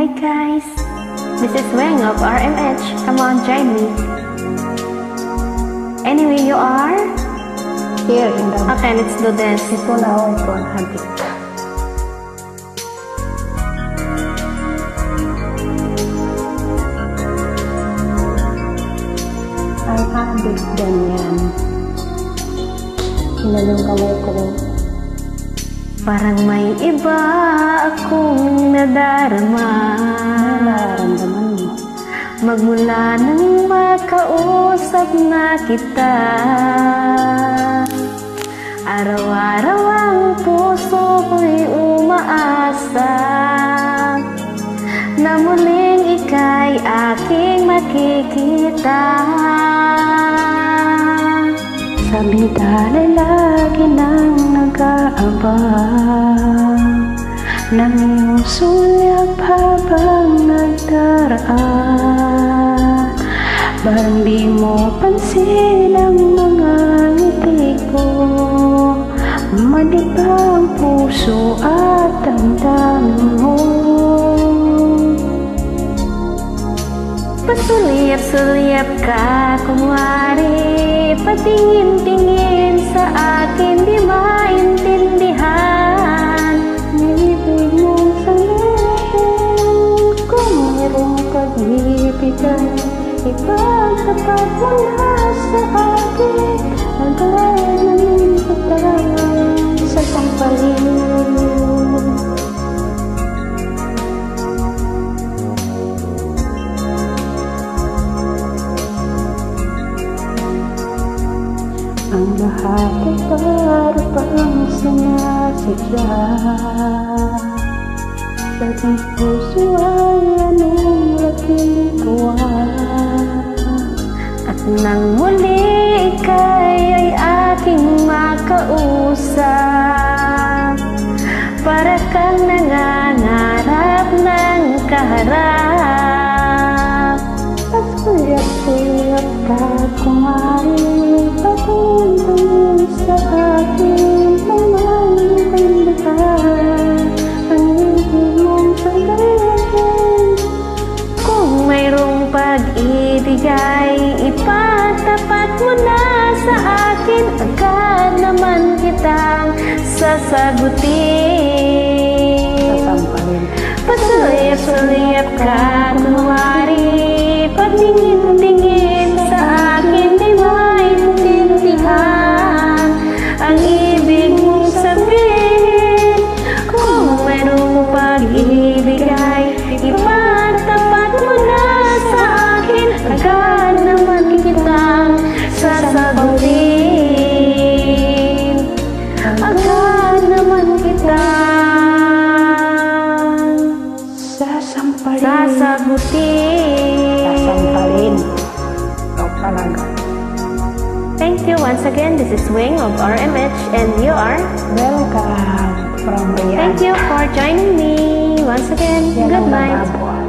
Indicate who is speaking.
Speaker 1: Hi guys, this is Weng of RMH. Come on, join me. Anyway, you are?
Speaker 2: Here in the...
Speaker 1: Okay, let's do this.
Speaker 2: Ito na ako, ito ang habit. Ang habit ganyan. Hinalong kamay ko rin.
Speaker 1: Parang may iba akong nadarama.
Speaker 2: Nararamdaman mo.
Speaker 1: Magmula nang makausap na kita, araw-araw ang puso ko'y umaasa na muling ika'y aking makikita.
Speaker 2: Sa bintana lagi nang nag-aabang ng iyong sulyap habang nagdaraan. Parang di mo pansin ang mga ngiti ko, malibang puso at damdamin mo.
Speaker 1: Pasuliyap-suliyap ka, kunwari patingin-tingin sa akin, di maintindihan.
Speaker 2: Ibig mong sabihin, kung mayroong pag-ibigay, ipagtapat mo na sa akin, hanggang kita sa sampaling. Ang lahat ay para pang sinasadya. Sa ating puso ay anong laking tuwa.
Speaker 1: At nang muli ika'y ay aking makausap, para kang nangangarap ng kaharap.
Speaker 2: Pasulyap-sulyap ka, kumari, patingin-tingin sa akin, maintindihan ang ibig mong sabihin.
Speaker 1: Kung mayroong pag-ibigay, ipatapat mo na sa akin, agad naman kitang sasagutin.
Speaker 2: Sasampalin.
Speaker 1: Pasuliyap-suliyap ka, kunwari patingin-tingin sa akin, di maintindihan ang ibig mong sabihin. Kung mayroong pag-ibigay, ipatapat mo na sa akin, agad naman kitang sasagutin. Agad naman kitang sasagutin.
Speaker 2: Sasampalin. Ikaw talaga.
Speaker 1: Thank you once again. This is Weng of RMH and you are?
Speaker 2: Welcome from Riyadh.
Speaker 1: Thank you for joining me once again.
Speaker 2: Yan
Speaker 1: Good
Speaker 2: ang
Speaker 1: night.
Speaker 2: lababo.